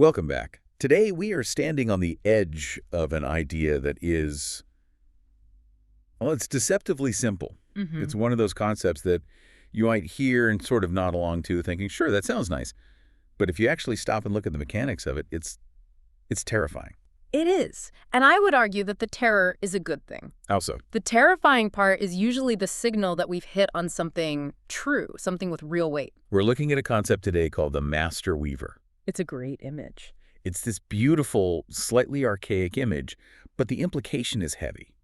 Welcome back. Today we are standing on the edge of an idea that is, well, it's deceptively simple. Hmm. It's one of those concepts that you might hear and sort of nod along to, thinking, sure, that sounds nice. But if you actually stop and look at the mechanics of it, it's terrifying. It is. And I would argue that the terror is a good thing. How so? The terrifying part is usually the signal that we've hit on something true, something with real weight. We're looking at a concept today called the master weaver. It's a great image. It's this beautiful, slightly archaic image, but the implication is heavy.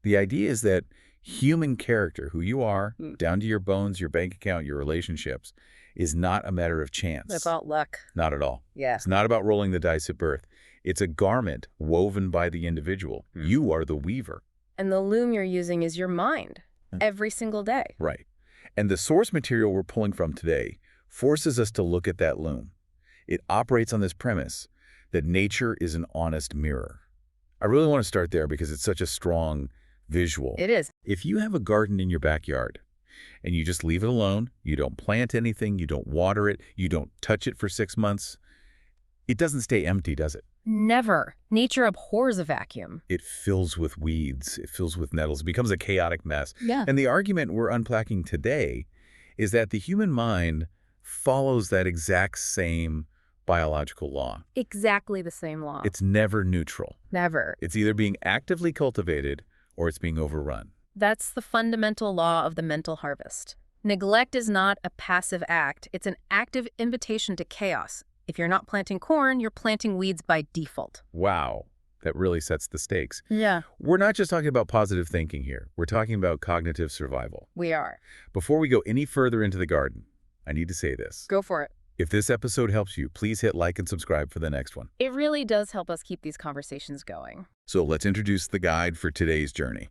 The idea is that human character, who you are, down to your bones, your bank account, your relationships, is not a matter of chance. About luck. Not at all. Yeah. It's not about rolling the dice at birth. It's a garment woven by the individual. You are the weaver. And the loom you're using is your mind every single day. Right. And the source material we're pulling from today forces us to look at that loom. It operates on this premise that nature is an honest mirror. I really want to start there because it's such a strong visual. It is. If you have a garden in your backyard and you just leave it alone, you don't plant anything, you don't water it, you don't touch it for 6 months, it doesn't stay empty, does it? Never. Nature abhors a vacuum. It fills with weeds, it fills with nettles, it becomes a chaotic mess. Yeah. And the argument we're unpacking today is that the human mind follows that exact same biological law. Exactly the same law. It's never neutral. Never. It's either being actively cultivated or it's being overrun. That's the fundamental law of the mental harvest. Neglect is not a passive act. It's an active invitation to chaos. If you're not planting corn, you're planting weeds by default. Wow, that really sets the stakes. Yeah. We're not just talking about positive thinking here. We're talking about cognitive survival. We are. Before we go any further into the garden, I need to say this. Go for it. If this episode helps you, please hit like and subscribe for the next one. It really does help us keep these conversations going. So let's introduce the guide for today's journey.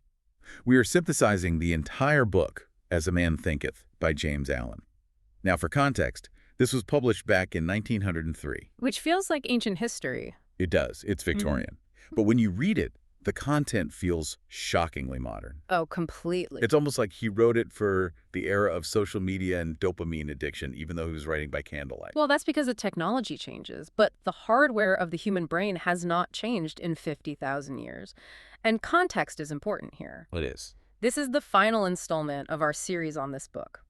We are synthesizing the entire book, As a Man Thinketh, by James Allen. Now, for context, this was published back in 1903. Which feels like ancient history. It does. It's Victorian. But when you read it, the content feels shockingly modern. Oh, completely. It's almost like he wrote it for the era of social media and dopamine addiction, even though he was writing by candlelight. Well, that's because the technology changes, but the hardware of the human brain has not changed in 50,000 years. And context is important here. It is. This is the final installment of our series on this book.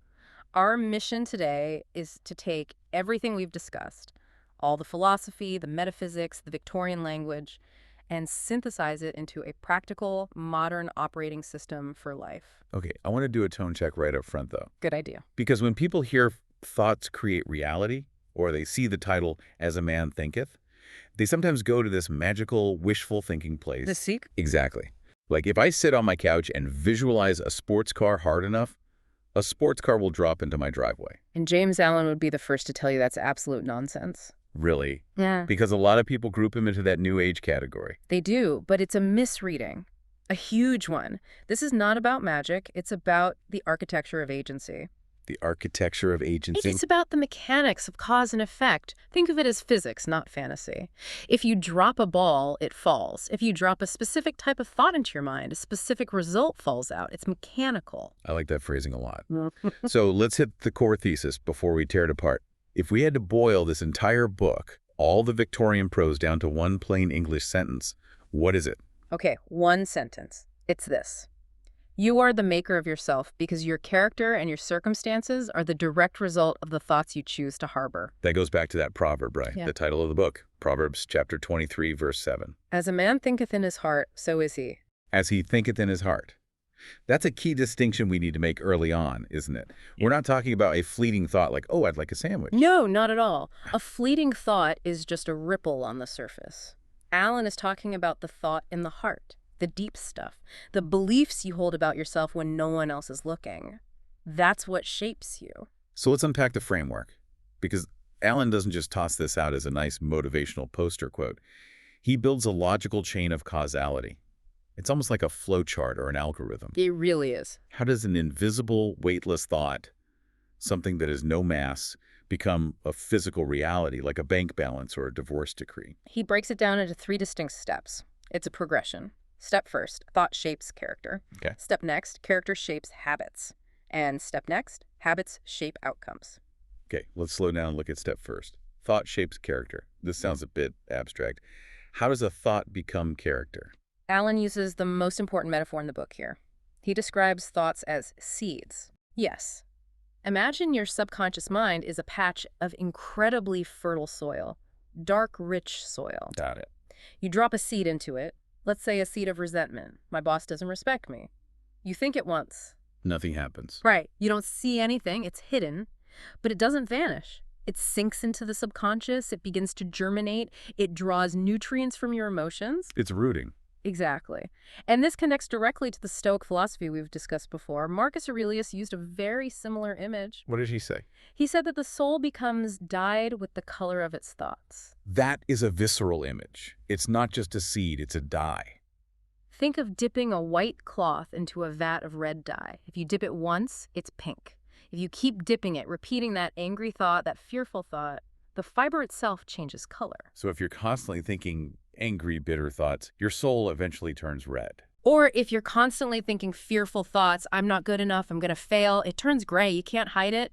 Our mission today is to take everything we've discussed, all the philosophy, the metaphysics, the Victorian language, and synthesize it into a practical, modern operating system for life. Okay, I want to do a tone check right up front, though. Good idea. Because when people hear thoughts create reality, or they see the title As a Man Thinketh, they sometimes go to this magical, wishful thinking place. The seek? Exactly. Like if I sit on my couch and visualize a sports car hard enough, a sports car will drop into my driveway. And James Allen would be the first to tell you that's absolute nonsense. Really? Yeah. Because a lot of people group him into that new age category. They do, but it's a misreading. A huge one. This is not about magic. It's about the architecture of agency. The architecture of agency. It's about the mechanics of cause and effect. Think of it as physics, not fantasy. If you drop a ball, it falls. If you drop a specific type of thought into your mind, a specific result falls out. It's mechanical. I like that phrasing a lot. So let's hit the core thesis before we tear it apart. If we had to boil this entire book, all the Victorian prose down to one plain English sentence, what is it? Okay, one sentence. It's this. You are the maker of yourself because your character and your circumstances are the direct result of the thoughts you choose to harbor. That goes back to that proverb, right? Yeah. The title of the book, Proverbs chapter 23, verse 7. As a man thinketh in his heart, so is he. As he thinketh in his heart. That's a key distinction we need to make early on, isn't it? We're not talking about a fleeting thought like, oh, I'd like a sandwich. No, not at all. A fleeting thought is just a ripple on the surface. Allen is talking about the thought in the heart, the deep stuff, the beliefs you hold about yourself when no one else is looking. That's what shapes you. So let's unpack the framework, because Allen doesn't just toss this out as a nice motivational poster quote. He builds a logical chain of causality. It's almost like a flowchart or an algorithm. It really is. How does an invisible, weightless thought, something that has no mass, become a physical reality like a bank balance or a divorce decree? He breaks it down into 3 distinct steps. It's a progression. Step first, thought shapes character. Okay. Step next, character shapes habits. And step next, habits shape outcomes. Okay, let's slow down and look at step first. Thought shapes character. This sounds a bit abstract. How does a thought become character? Alan uses the most important metaphor in the book here. He describes thoughts as seeds. Yes. Imagine your subconscious mind is a patch of incredibly fertile soil, dark, rich soil. Got it. You drop a seed into it, let's say a seed of resentment. My boss doesn't respect me. You think it once. Nothing happens. Right. You don't see anything, it's hidden, but it doesn't vanish. It sinks into the subconscious, it begins to germinate, it draws nutrients from your emotions. It's rooting. Exactly. And this connects directly to the Stoic philosophy we've discussed before. Marcus Aurelius used a very similar image. What did he say? He said that the soul becomes dyed with the color of its thoughts. That is a visceral image. It's not just a seed, it's a dye. Think of dipping a white cloth into a vat of red dye. If you dip it once, it's pink. If you keep dipping it, repeating that angry thought, that fearful thought, the fiber itself changes color. So if you're constantly thinking angry, bitter thoughts, your soul eventually turns red. Or if you're constantly thinking fearful thoughts, I'm not good enough, I'm going to fail, it turns gray, you can't hide it.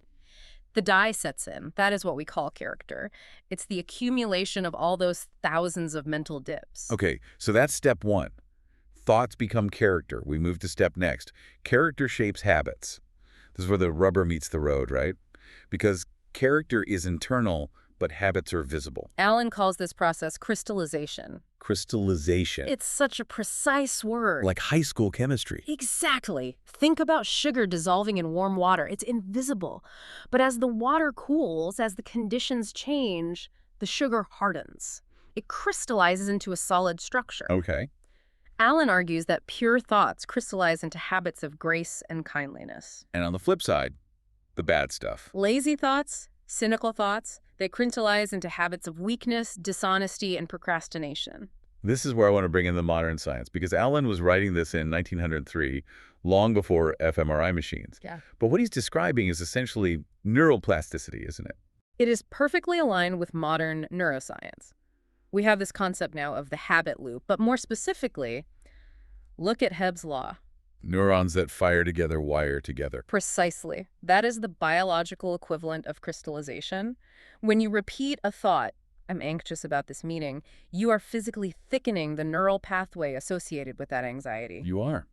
The dye sets in. That is what we call character. It's the accumulation of all those thousands of mental dips. Okay, so that's step one. Thoughts become character. We move to step next. Character shapes habits. This is where the rubber meets the road, right? Because character is internal, but habits are visible. Alan calls this process crystallization. Crystallization. It's such a precise word. Like high school chemistry. Exactly. Think about sugar dissolving in warm water. It's invisible. But as the water cools, as the conditions change, the sugar hardens. It crystallizes into a solid structure. Okay. Alan argues that pure thoughts crystallize into habits of grace and kindliness. And on the flip side, the bad stuff. Lazy thoughts, cynical thoughts, they crystallize into habits of weakness, dishonesty, and procrastination. This is where I want to bring in the modern science, because Alan was writing this in 1903, long before fMRI machines. Yeah. But what he's describing is essentially neuroplasticity, isn't it? It is perfectly aligned with modern neuroscience. We have this concept now of the habit loop, but more specifically, look at Hebb's law. Neurons that fire together wire together. Precisely. That is the biological equivalent of crystallization. When you repeat a thought, I'm anxious about this meeting, you are physically thickening the neural pathway associated with that anxiety. You are.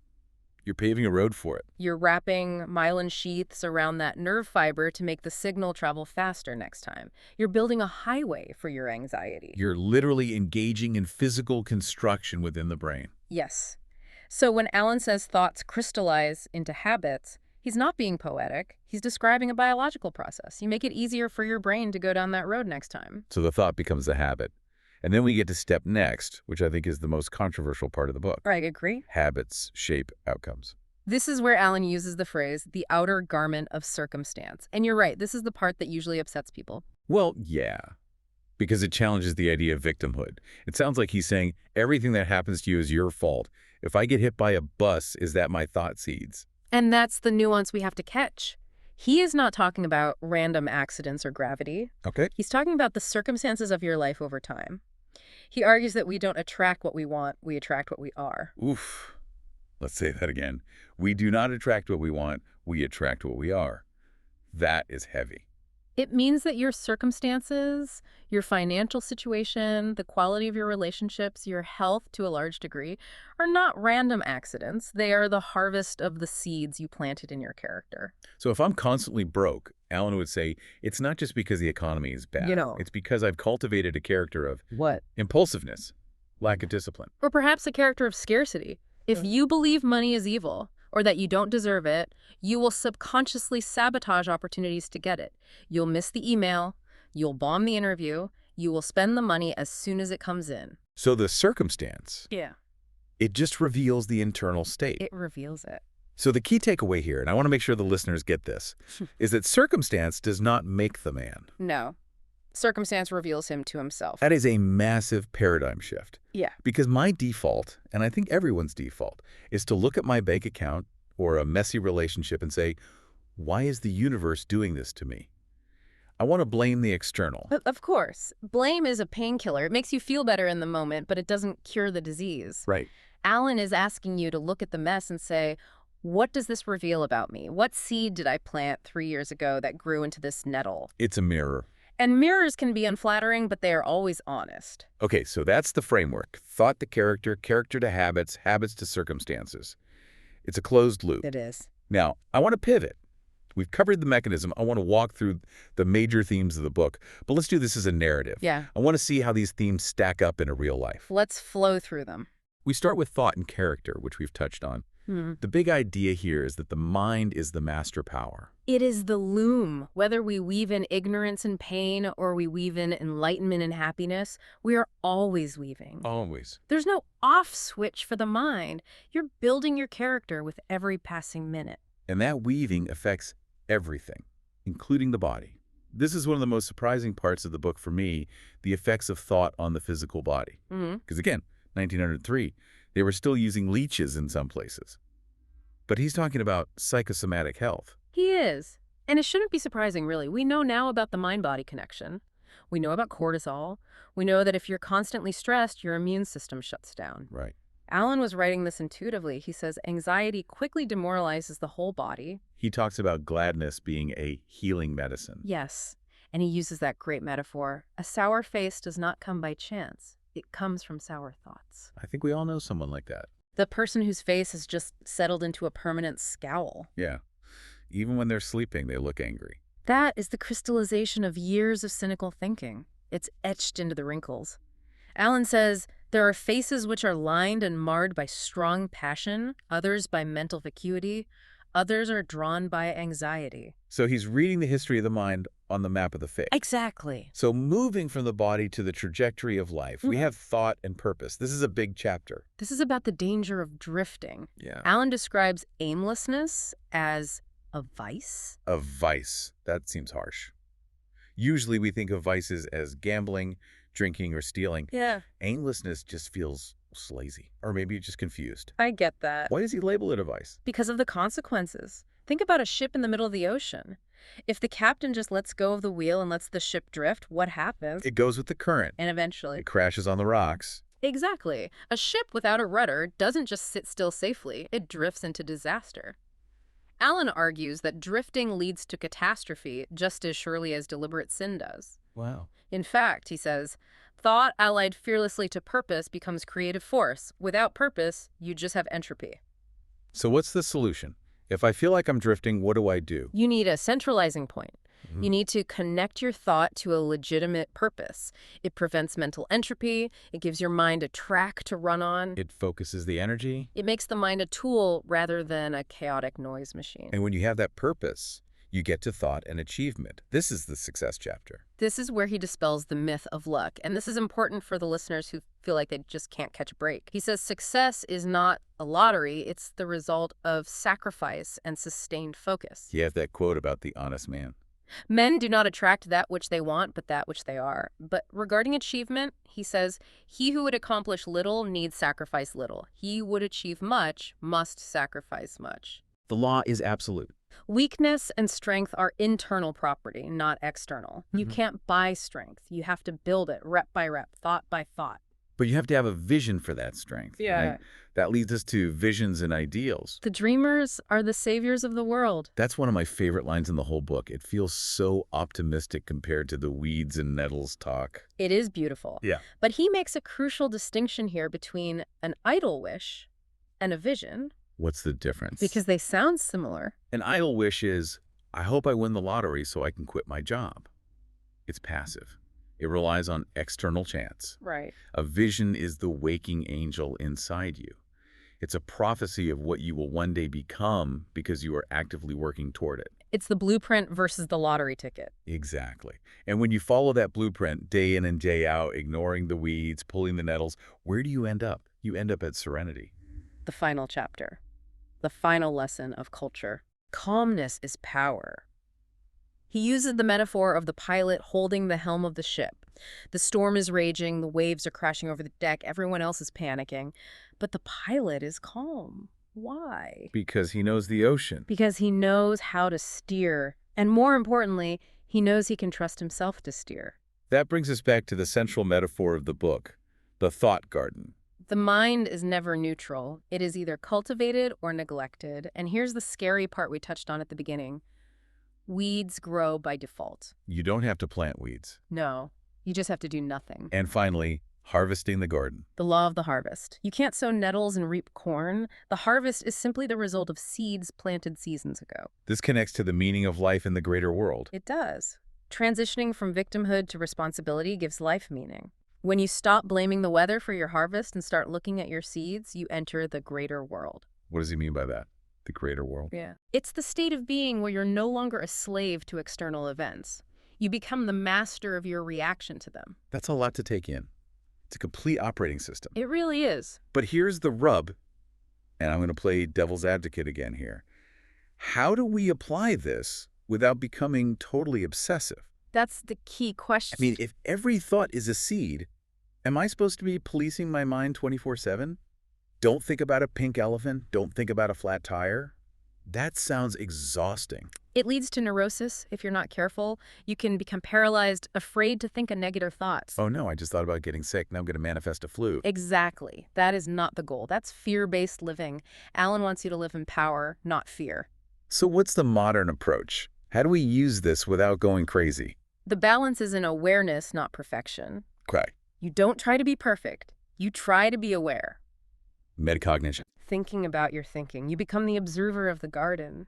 You're paving a road for it. You're wrapping myelin sheaths around that nerve fiber to make the signal travel faster next time. You're building a highway for your anxiety. You're literally engaging in physical construction within the brain. Yes. So when Alan says thoughts crystallize into habits, he's not being poetic. He's describing a biological process. You make it easier for your brain to go down that road next time. So the thought becomes the habit. And then we get to step next, which I think is the most controversial part of the book. I agree. Habits shape outcomes. This is where Alan uses the phrase, the outer garment of circumstance. And you're right, this is the part that usually upsets people. Well, yeah, because it challenges the idea of victimhood. It sounds like he's saying everything that happens to you is your fault. If I get hit by a bus, is that my thought seeds? And that's the nuance we have to catch. He is not talking about random accidents or gravity. Okay. He's talking about the circumstances of your life over time. He argues that we don't attract what we want, we attract what we are. Oof. Let's say that again. We do not attract what we want, we attract what we are. That is heavy. It means that your circumstances, your financial situation, the quality of your relationships, your health to a large degree, are not random accidents. They are the harvest of the seeds you planted in your character. So if I'm constantly broke, Alan would say, it's not just because the economy is bad. It's because I've cultivated a character of What? impulsiveness, lack of discipline. Or perhaps a character of scarcity. If you believe money is evil, or that you don't deserve it, you will subconsciously sabotage opportunities to get it. You'll miss the email, you'll bomb the interview, you will spend the money as soon as it comes in. So the circumstance, it just reveals the internal state. It reveals it. So the key takeaway here, and I want to make sure the listeners get this, is that circumstance does not make the man. No. Circumstance reveals him to himself. That is a massive paradigm shift. Yeah. Because my default, and I think everyone's default, is to look at my bank account or a messy relationship and say, why is the universe doing this to me? I want to blame the external. But of course. Blame is a painkiller. It makes you feel better in the moment, but it doesn't cure the disease. Right. Alan is asking you to look at the mess and say, what does this reveal about me? What seed did I plant 3 years ago that grew into this nettle? It's a mirror. And mirrors can be unflattering, but they are always honest. Okay, so that's the framework. Thought to character, character to habits, habits to circumstances. It's a closed loop. It is. Now, I want to pivot. We've covered the mechanism. I want to walk through the major themes of the book, but let's do this as a narrative. Yeah. I want to see how these themes stack up in a real life. Let's flow through them. We start with thought and character, which we've touched on. The big idea here is that the mind is the master power. It is the loom. Whether we weave in ignorance and pain or we weave in enlightenment and happiness, we are always weaving. Always. There's no off switch for the mind. You're building your character with every passing minute. And that weaving affects everything, including the body. This is one of the most surprising parts of the book for me, the effects of thought on the physical body. Because again, 1903, they were still using leeches in some places. But he's talking about psychosomatic health. He is. And it shouldn't be surprising, really. We know now about the mind-body connection. We know about cortisol. We know that if you're constantly stressed, your immune system shuts down. Right. Alan was writing this intuitively. He says anxiety quickly demoralizes the whole body. He talks about gladness being a healing medicine. Yes, and he uses that great metaphor. A sour face does not come by chance. It comes from sour thoughts. I think we all know someone like that. The person whose face has just settled into a permanent scowl. Yeah. Even when they're sleeping, they look angry. That is the crystallization of years of cynical thinking. It's etched into the wrinkles. Alan says, there are faces which are lined and marred by strong passion, others by mental vacuity, others are drawn by anxiety. So he's reading the history of the mind on the map of the face. Exactly. So moving from the body to the trajectory of life, we have thought and purpose. This is a big chapter. This is about the danger of drifting. Yeah. Alan describes aimlessness as a vice. A vice. That seems harsh. Usually we think of vices as gambling, drinking, or stealing. Yeah. Aimlessness just feels lazy. Or maybe you're just confused. I get that. Why does he label it a vice? Because of the consequences. Think about a ship in the middle of the ocean. If the captain just lets go of the wheel and lets the ship drift, what happens? It goes with the current. And eventually... It crashes on the rocks. Exactly. A ship without a rudder doesn't just sit still safely. It drifts into disaster. Alan argues that drifting leads to catastrophe just as surely as deliberate sin does. Wow. In fact, he says, thought allied fearlessly to purpose becomes creative force. Without purpose, you just have entropy. So what's the solution? If I feel like I'm drifting, what do I do? You need a centralizing point. You need to connect your thought to a legitimate purpose. It prevents mental entropy. It gives your mind a track to run on. It focuses the energy. It makes the mind a tool rather than a chaotic noise machine. And when you have that purpose, you get to thought and achievement. This is the success chapter. This is where he dispels the myth of luck. And this is important for the listeners who feel like they just can't catch a break. He says success is not a lottery. It's the result of sacrifice and sustained focus. You have that quote about the honest man. Men do not attract that which they want, but that which they are. But regarding achievement, he says, he who would accomplish little needs sacrifice little. He who would achieve much must sacrifice much. The law is absolute. Weakness and strength are internal property, not external. You can't buy strength. You have to build it rep by rep, thought by thought. But you have to have a vision for that strength. Yeah. Right? That leads us to visions and ideals. The dreamers are the saviors of the world. That's one of my favorite lines in the whole book. It feels so optimistic compared to the weeds and nettles talk. It is beautiful. Yeah. But he makes a crucial distinction here between an idle wish and a vision. What's the difference? Because they sound similar. An idle wish is, I hope I win the lottery so I can quit my job. It's passive. It relies on external chance. Right. A vision is the waking angel inside you. It's a prophecy of what you will one day become because you are actively working toward it. It's the blueprint versus the lottery ticket. Exactly. And when you follow that blueprint day in and day out, ignoring the weeds, pulling the nettles, where do you end up? You end up at serenity. The final chapter. The final lesson of culture. Calmness is power. He uses the metaphor of the pilot holding the helm of the ship. The storm is raging, the waves are crashing over the deck, everyone else is panicking, but the pilot is calm. Why? Because he knows the ocean. Because he knows how to steer, and more importantly, he knows he can trust himself to steer. That brings us back to the central metaphor of the book, the thought garden. The mind is never neutral. It is either cultivated or neglected. And here's the scary part we touched on at the beginning. Weeds grow by default. You don't have to plant weeds. No, you just have to do nothing. And finally, harvesting the garden. The law of the harvest. You can't sow nettles and reap corn. The harvest is simply the result of seeds planted seasons ago. This connects to the meaning of life in the greater world. It does. Transitioning from victimhood to responsibility gives life meaning. When you stop blaming the weather for your harvest and start looking at your seeds, you enter the greater world. What does he mean by that? The greater world? Yeah. It's the state of being where you're no longer a slave to external events. You become the master of your reaction to them. That's a lot to take in. It's a complete operating system. It really is. But here's the rub, and I'm going to play devil's advocate again here. How do we apply this without becoming totally obsessive? That's the key question. I mean, if every thought is a seed, am I supposed to be policing my mind 24/7? Don't think about a pink elephant. Don't think about a flat tire. That sounds exhausting. It leads to neurosis if you're not careful. You can become paralyzed, afraid to think of negative thoughts. Oh no, I just thought about getting sick. Now I'm going to manifest a flu. Exactly. That is not the goal. That's fear-based living. Alan wants you to live in power, not fear. So what's the modern approach? How do we use this without going crazy? The balance is in awareness, not perfection. Okay. You don't try to be perfect. You try to be aware. Metacognition. Thinking about your thinking. You become the observer of the garden.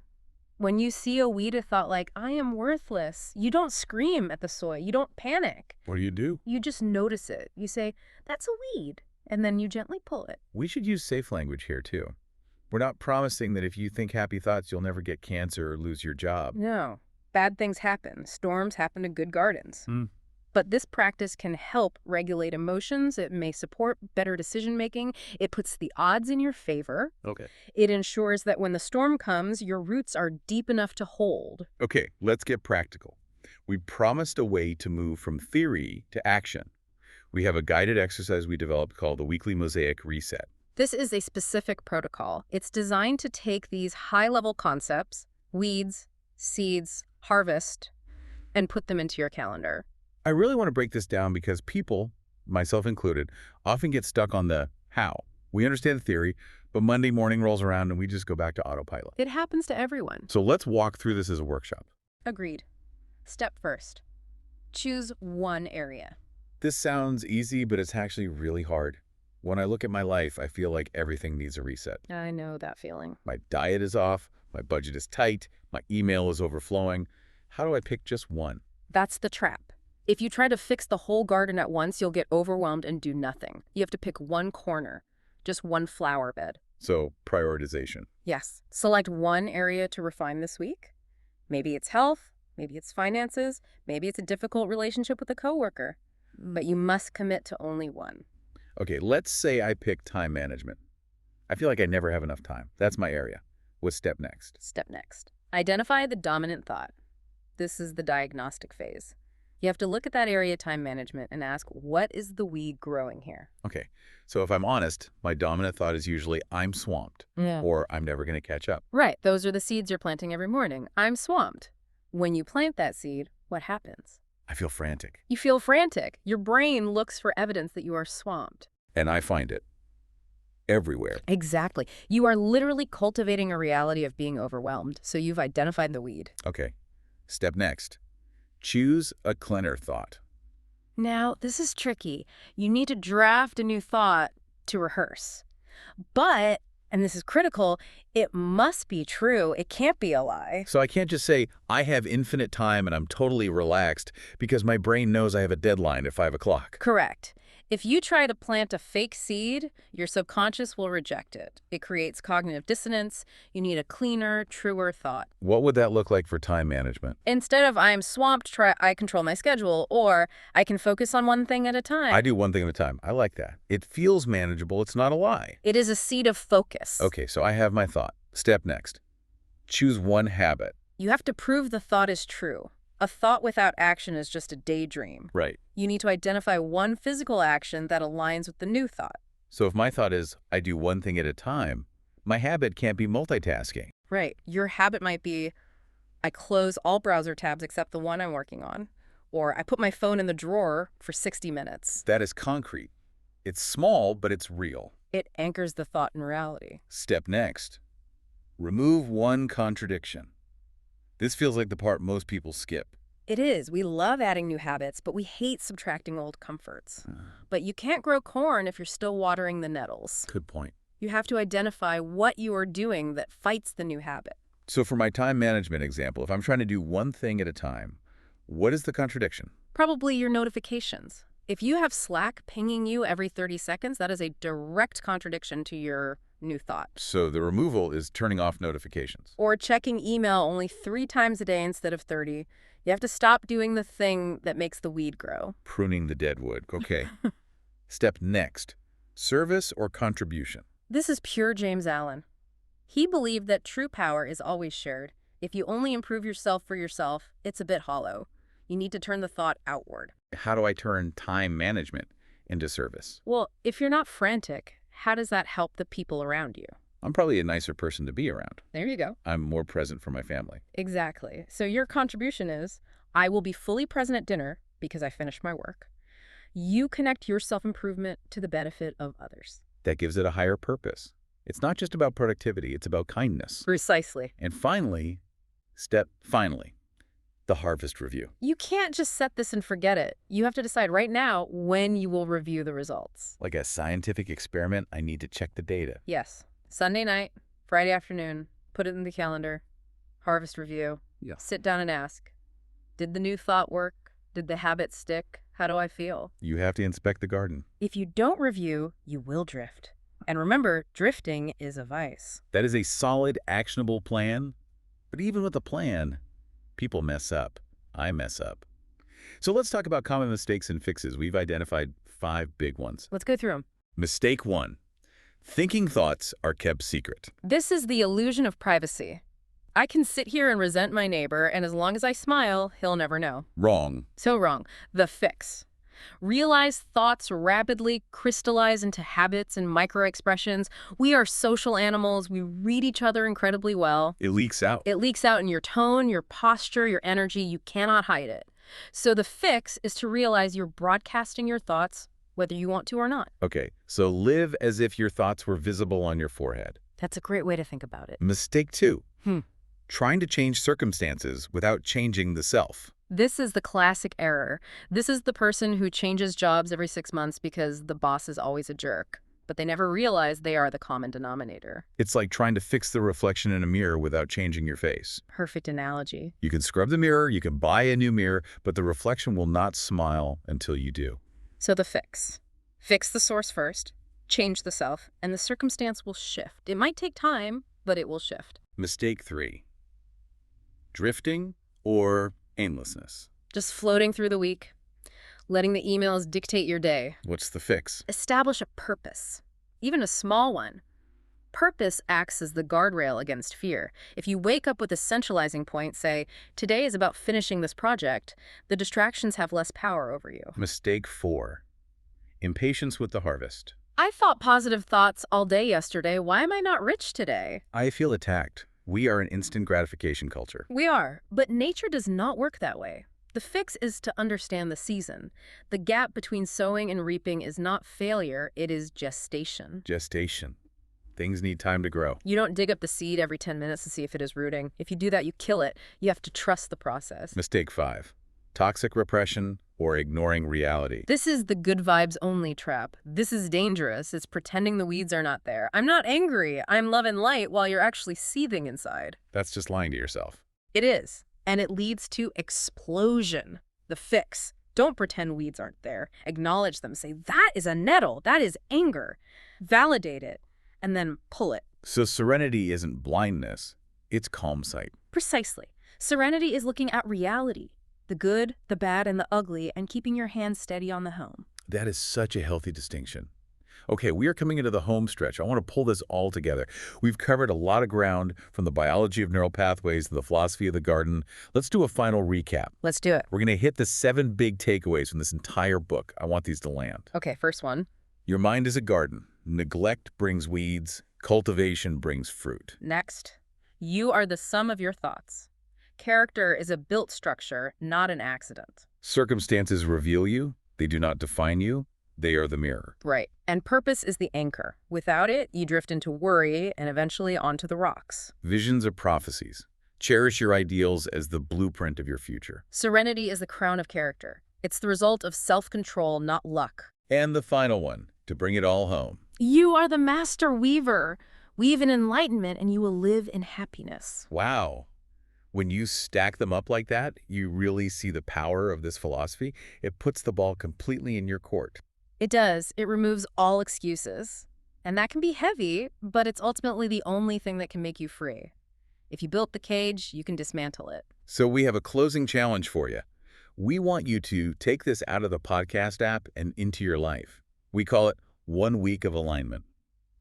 When you see a weed, a thought like, I am worthless, you don't scream at the soil. You don't panic. What do? You just notice it. You say, that's a weed. And then you gently pull it. We should use safe language here, too. We're not promising that if you think happy thoughts, you'll never get cancer or lose your job. No. Bad things happen. Storms happen to good gardens. Mm. But this practice can help regulate emotions. It may support better decision-making. It puts the odds in your favor. Okay. It ensures that when the storm comes, your roots are deep enough to hold. Okay, let's get practical. We promised a way to move from theory to action. We have a guided exercise we developed called the Weekly Mosaic Reset. This is a specific protocol. It's designed to take these high-level concepts, weeds, seeds, harvest, and put them into your calendar. I really want to break this down because people, myself included, often get stuck on the how. We understand the theory, but Monday morning rolls around and we just go back to autopilot. It happens to everyone. So let's walk through this as a workshop. Agreed. Step first. Choose one area. This sounds easy, but it's actually really hard. When I look at my life, I feel like everything needs a reset. I know that feeling. My diet is off, my budget is tight, my email is overflowing. How do I pick just one? That's the trap. If you try to fix the whole garden at once, you'll get overwhelmed and do nothing. You have to pick one corner, just one flower bed. So, prioritization. Yes. Select one area to refine this week. Maybe it's health, maybe it's finances, maybe it's a difficult relationship with a coworker. But you must commit to only one. Okay, let's say I pick time management. I feel like I never have enough time. That's my area. What's step next? Step next. Identify the dominant thought. This is the diagnostic phase. You have to look at that area of time management and ask, what is the weed growing here? Okay, so if I'm honest, my dominant thought is usually I'm swamped or I'm never going to catch up. Right. Those are the seeds you're planting every morning. I'm swamped. When you plant that seed, what happens? I feel frantic. You feel frantic. Your brain looks for evidence that you are swamped. And I find it everywhere. Exactly. You are literally cultivating a reality of being overwhelmed. So you've identified the weed. Okay, step next. Choose a cleaner thought. Now, this is tricky. You need to draft a new thought to rehearse. But, and this is critical, it must be true. It can't be a lie. So I can't just say, I have infinite time and I'm totally relaxed because my brain knows I have a deadline at 5 o'clock. Correct. If you try to plant a fake seed, your subconscious will reject it. It creates cognitive dissonance. You need a cleaner, truer thought. What would that look like for time management? Instead of I'm swamped, try I control my schedule, or I can focus on one thing at a time. I do one thing at a time. I like that. It feels manageable. It's not a lie. It is a seed of focus. Okay, so I have my thought. Step next. Choose one habit. You have to prove the thought is true. A thought without action is just a daydream. Right. You need to identify one physical action that aligns with the new thought. So if my thought is, I do one thing at a time, my habit can't be multitasking. Right. Your habit might be, I close all browser tabs except the one I'm working on, or I put my phone in the drawer for 60 minutes. That is concrete. It's small, but it's real. It anchors the thought in reality. Step next. Remove one contradiction. This feels like the part most people skip. It is. We love adding new habits, but we hate subtracting old comforts. But you can't grow corn if you're still watering the nettles. Good point. You have to identify what you are doing that fights the new habit. So for my time management example, if I'm trying to do one thing at a time, what is the contradiction? Probably your notifications. If you have Slack pinging you every 30 seconds, that is a direct contradiction to your new thought. So the removal is turning off notifications. Or checking email only 3 times a day instead of 30. You have to stop doing the thing that makes the weed grow. Pruning the dead wood. Okay. Step next. Service or contribution? This is pure James Allen. He believed that true power is always shared. If you only improve yourself for yourself, it's a bit hollow. You need to turn the thought outward. How do I turn time management into service? Well, if you're not frantic, how does that help the people around you? I'm probably a nicer person to be around. There you go. I'm more present for my family. Exactly. So your contribution is, I will be fully present at dinner because I finished my work. You connect your self-improvement to the benefit of others. That gives it a higher purpose. It's not just about productivity, it's about kindness. Precisely. And finally, the harvest review. You can't just set this and forget it. You have to decide right now when you will review the results. Like a scientific experiment, I need to check the data. Yes. Sunday night, Friday afternoon, put it in the calendar, harvest review. Yeah. Sit down and ask, did the new thought work? Did the habit stick? How do I feel? You have to inspect the garden. If you don't review, you will drift. And remember, drifting is a vice. That is a solid, actionable plan. But even with a plan, people mess up. I mess up. So let's talk about common mistakes and fixes. We've identified 5 big ones. Let's go through them. Mistake 1. Thinking thoughts are kept secret. This is the illusion of privacy. I can sit here and resent my neighbor, and as long as I smile, he'll never know. Wrong. So wrong. The fix. Realize thoughts rapidly crystallize into habits and micro-expressions. We are social animals. We read each other incredibly well. It leaks out. It leaks out in your tone, your posture, your energy. You cannot hide it. So the fix is to realize you're broadcasting your thoughts, whether you want to or not. Okay, so live as if your thoughts were visible on your forehead. That's a great way to think about it. Mistake 2. Trying to change circumstances without changing the self. This is the classic error. This is the person who changes jobs every 6 months because the boss is always a jerk, but they never realize they are the common denominator. It's like trying to fix the reflection in a mirror without changing your face. Perfect analogy. You can scrub the mirror, you can buy a new mirror, but the reflection will not smile until you do. So the fix. Fix the source first, change the self, and the circumstance will shift. It might take time, but it will shift. Mistake 3. Drifting or aimlessness. Just floating through the week, letting the emails dictate your day. What's the fix? Establish a purpose, even a small one. Purpose acts as the guardrail against fear. If you wake up with a centralizing point, say, today is about finishing this project, the distractions have less power over you. Mistake 4. Impatience with the harvest. I thought positive thoughts all day yesterday. Why am I not rich today? I feel attacked. We are an instant gratification culture. We are, but nature does not work that way. The fix is to understand the season. The gap between sowing and reaping is not failure, it is gestation. Gestation. Things need time to grow. You don't dig up the seed every 10 minutes to see if it is rooting. If you do that, you kill it. You have to trust the process. Mistake 5. Toxic repression or ignoring reality. This is the good vibes only trap. This is dangerous. It's pretending the weeds are not there. I'm not angry. I'm love and light while you're actually seething inside. That's just lying to yourself. It is. And it leads to explosion. The fix. Don't pretend weeds aren't there. Acknowledge them. Say, that is a nettle. That is anger. Validate it. And then pull it. So serenity isn't blindness. It's calm sight. Precisely. Serenity is looking at reality. The good, the bad, and the ugly, and keeping your hands steady on the home. That is such a healthy distinction. Okay, we are coming into the home stretch. I want to pull this all together. We've covered a lot of ground, from the biology of neural pathways to the philosophy of the garden. Let's do a final recap. Let's do it. We're going to hit the 7 big takeaways from this entire book. I want these to land. Okay, first one. Your mind is a garden. Neglect brings weeds. Cultivation brings fruit. Next. You are the sum of your thoughts. Character is a built structure, not an accident. Circumstances reveal you. They do not define you. They are the mirror. Right. And purpose is the anchor. Without it, you drift into worry and eventually onto the rocks. Visions are prophecies. Cherish your ideals as the blueprint of your future. Serenity is the crown of character. It's the result of self-control, not luck. And the final one, to bring it all home. You are the master weaver. Weave in enlightenment and you will live in happiness. Wow. When you stack them up like that, you really see the power of this philosophy. It puts the ball completely in your court. It does. It removes all excuses. And that can be heavy, but it's ultimately the only thing that can make you free. If you built the cage, you can dismantle it. So we have a closing challenge for you. We want you to take this out of the podcast app and into your life. We call it 1 week of alignment.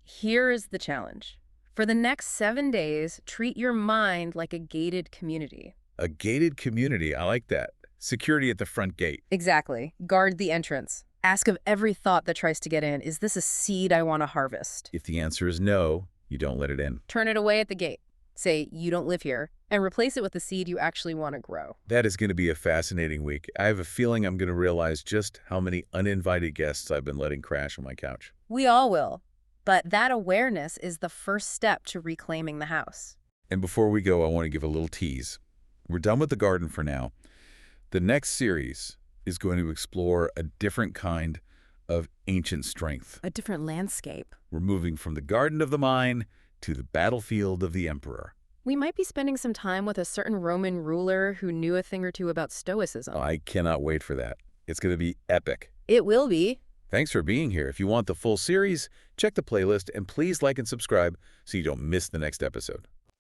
Here is the challenge. For the next 7 days, treat your mind like a gated community. A gated community, I like that. Security at the front gate. Exactly. Guard the entrance. Ask of every thought that tries to get in, is this a seed I want to harvest? If the answer is no, you don't let it in. Turn it away at the gate. Say, you don't live here, and replace it with the seed you actually want to grow. That is going to be a fascinating week. I have a feeling I'm going to realize just how many uninvited guests I've been letting crash on my couch. We all will. But that awareness is the first step to reclaiming the house. And before we go, I want to give a little tease. We're done with the garden for now. The next series is going to explore a different kind of ancient strength. A different landscape. We're moving from the garden of the mind to the battlefield of the emperor. We might be spending some time with a certain Roman ruler who knew a thing or two about Stoicism. I cannot wait for that. It's going to be epic. It will be. Thanks for being here. If you want the full series, check the playlist and please like and subscribe so you don't miss the next episode.